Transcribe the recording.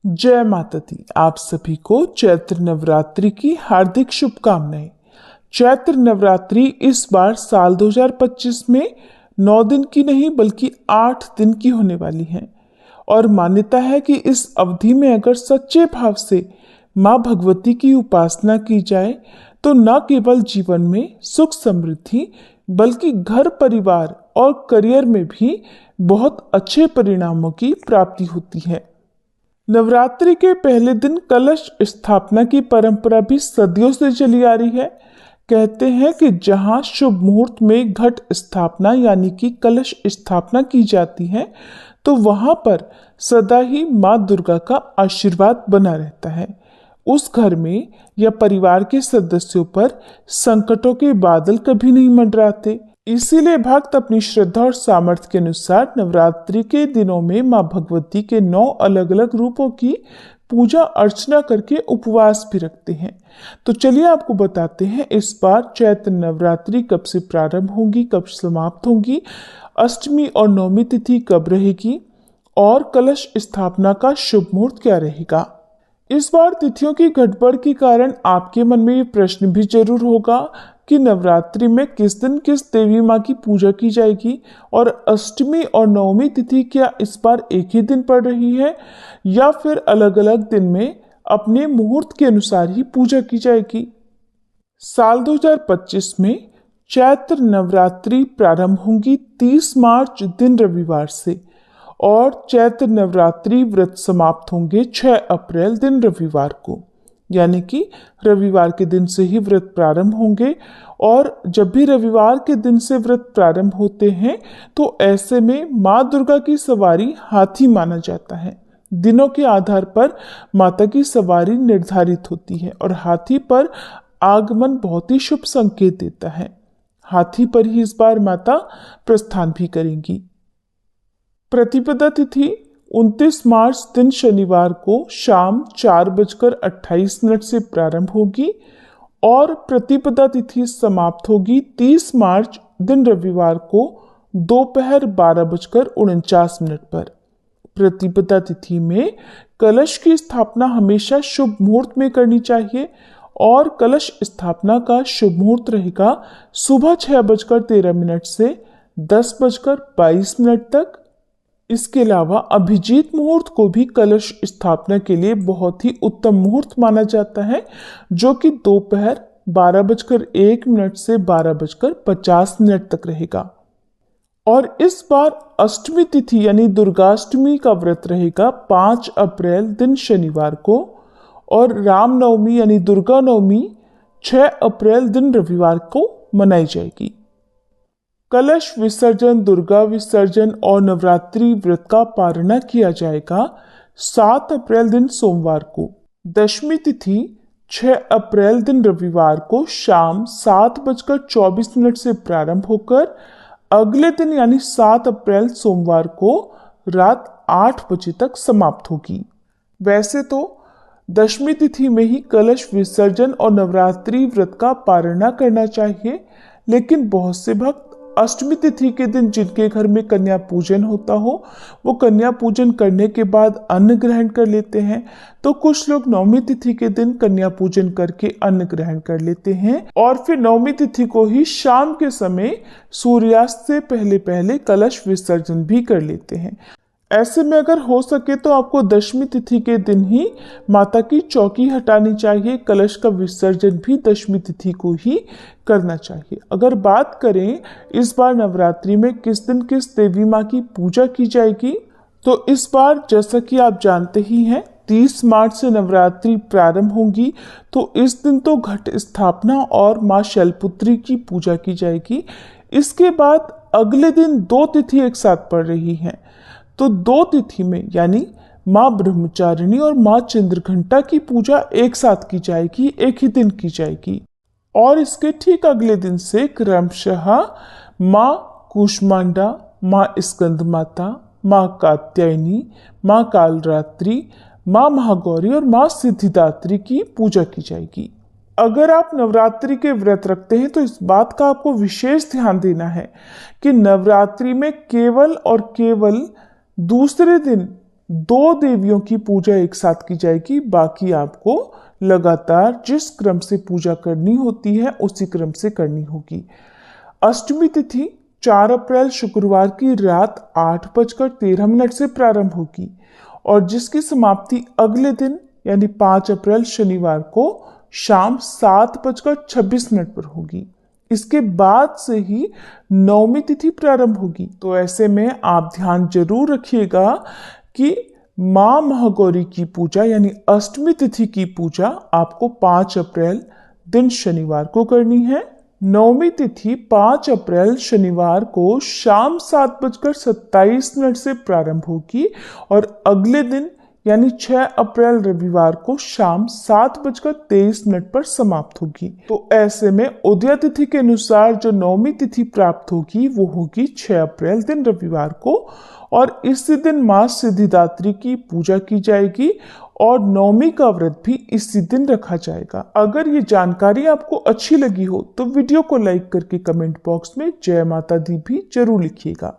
जय माता दी। आप सभी को चैत्र नवरात्रि की हार्दिक शुभकामनाएं। चैत्र नवरात्रि इस बार साल 2025 में 9 दिन की नहीं बल्कि 8 दिन की होने वाली है और मान्यता है कि इस अवधि में अगर सच्चे भाव से माँ भगवती की उपासना की जाए तो न केवल जीवन में सुख समृद्धि बल्कि घर परिवार और करियर में भी बहुत अच्छे परिणामों की प्राप्ति होती है। नवरात्रि के पहले दिन कलश स्थापना की परंपरा भी सदियों से चली आ रही है। कहते हैं कि जहां शुभ मुहूर्त में घट स्थापना यानी कि कलश स्थापना की जाती है तो वहां पर सदा ही माँ दुर्गा का आशीर्वाद बना रहता है। उस घर में या परिवार के सदस्यों पर संकटों के बादल कभी नहीं मंडराते। इसीलिए भक्त अपनी श्रद्धा और सामर्थ्य के अनुसार नवरात्रि के दिनों में मां भगवती के 9 अलग अलग रूपों की पूजा अर्चना करके उपवास भी रखते हैं। तो चलिए आपको बताते हैं इस बार चैत्र नवरात्रि कब से प्रारंभ होगी, कब समाप्त होगी, अष्टमी और नवमी तिथि कब रहेगी और कलश स्थापना का शुभ मुहूर्त क्या रहेगा। इस बार तिथियों की गड़बड़ के कारण आपके मन में ये प्रश्न भी जरूर होगा कि नवरात्रि में किस दिन किस देवी माँ की पूजा की जाएगी और अष्टमी और नवमी तिथि क्या इस बार एक ही दिन पड़ रही है या फिर अलग अलग दिन में अपने मुहूर्त के अनुसार ही पूजा की जाएगी। साल 2025 में चैत्र नवरात्रि प्रारंभ होंगी 30 मार्च दिन रविवार से और चैत्र नवरात्रि व्रत समाप्त होंगे 6 अप्रैल दिन रविवार को, यानी कि रविवार के दिन से ही व्रत प्रारंभ होंगे। और जब भी रविवार के दिन से व्रत प्रारंभ होते हैं तो ऐसे में माँ दुर्गा की सवारी हाथी माना जाता है। दिनों के आधार पर माता की सवारी निर्धारित होती है और हाथी पर आगमन बहुत ही शुभ संकेत देता है। हाथी पर ही इस बार माता प्रस्थान भी करेंगी। प्रतिपदा तिथि 29 मार्च दिन शनिवार को शाम 4:28 से प्रारंभ होगी और प्रतिपदा तिथि समाप्त होगी 30 मार्च दिन रविवार को दोपहर 12:49 पर। प्रतिपदा तिथि में कलश की स्थापना हमेशा शुभ मुहूर्त में करनी चाहिए और कलश स्थापना का शुभ मुहूर्त रहेगा सुबह 6:13 से 10:22 तक। इसके अलावा अभिजीत मुहूर्त को भी कलश स्थापना के लिए बहुत ही उत्तम मुहूर्त माना जाता है जो कि दोपहर 12:01 से 12:50 तक रहेगा। और इस बार अष्टमी तिथि यानी दुर्गाष्टमी का व्रत रहेगा 5 अप्रैल दिन शनिवार को और रामनवमी यानी दुर्गा नवमी 6 अप्रैल दिन रविवार को मनाई जाएगी। कलश विसर्जन, दुर्गा विसर्जन और नवरात्रि व्रत का पारणा किया जाएगा 7 अप्रैल दिन सोमवार को। दशमी तिथि 6 अप्रैल दिन रविवार को शाम 7:24 से प्रारंभ होकर अगले दिन यानी 7 अप्रैल सोमवार को रात 8 बजे तक समाप्त होगी। वैसे तो दशमी तिथि में ही कलश विसर्जन और नवरात्रि व्रत का पारणा करना चाहिए, लेकिन बहुत से भक्त अष्टमी तिथि के दिन जिनके घर में कन्या पूजन होता हो वो कन्या पूजन करने के बाद अन्न ग्रहण कर लेते हैं, तो कुछ लोग नवमी तिथि के दिन कन्या पूजन करके अन्न ग्रहण कर लेते हैं और फिर नवमी तिथि को ही शाम के समय सूर्यास्त से पहले पहले कलश विसर्जन भी कर लेते हैं। ऐसे में अगर हो सके तो आपको दशमी तिथि के दिन ही माता की चौकी हटानी चाहिए। कलश का विसर्जन भी दशमी तिथि को ही करना चाहिए। अगर बात करें इस बार नवरात्रि में किस दिन किस देवी माँ की पूजा की जाएगी, तो इस बार जैसा कि आप जानते ही हैं 30 मार्च से नवरात्रि प्रारंभ होंगी, तो इस दिन तो घट स्थापना और माँ शैलपुत्री की पूजा की जाएगी। इसके बाद अगले दिन 2 तिथि एक साथ पड़ रही हैं, तो 2 तिथि में यानी माँ ब्रह्मचारिणी और माँ चंद्रघंटा की पूजा एक साथ की जाएगी, एक ही दिन की जाएगी। और इसके ठीक अगले दिन से क्रमशः माँ कूष्मांडा, माँ स्कंद माता, माँ कात्यायनी, माँ कालरात्रि, माँ महागौरी और माँ सिद्धिदात्री की पूजा की जाएगी। अगर आप नवरात्रि के व्रत रखते हैं तो इस बात का आपको विशेष ध्यान देना है कि नवरात्रि में केवल और केवल दूसरे दिन 2 देवियों की पूजा एक साथ की जाएगी, बाकी आपको लगातार जिस क्रम से पूजा करनी होती है उसी क्रम से करनी होगी। अष्टमी तिथि 4 अप्रैल शुक्रवार की रात 8:13 से प्रारंभ होगी और जिसकी समाप्ति अगले दिन यानी 5 अप्रैल शनिवार को शाम 7:26 पर होगी। इसके बाद से ही नवमी तिथि प्रारंभ होगी। तो ऐसे में आप ध्यान जरूर रखिएगा कि मां महागौरी की पूजा यानी अष्टमी तिथि की पूजा आपको 5 अप्रैल दिन शनिवार को करनी है। नवमी तिथि 5 अप्रैल शनिवार को शाम 7:27 से प्रारंभ होगी और अगले दिन यानी 6 अप्रैल रविवार को शाम 7:23 पर समाप्त होगी। तो ऐसे में उदय तिथि के अनुसार जो नवमी तिथि प्राप्त होगी वो होगी 6 अप्रैल दिन रविवार को और इसी दिन मां सिद्धिदात्री की पूजा की जाएगी और नवमी का व्रत भी इसी दिन रखा जाएगा। अगर ये जानकारी आपको अच्छी लगी हो तो वीडियो को लाइक करके कमेंट बॉक्स में जय माता दी भी जरूर लिखिएगा।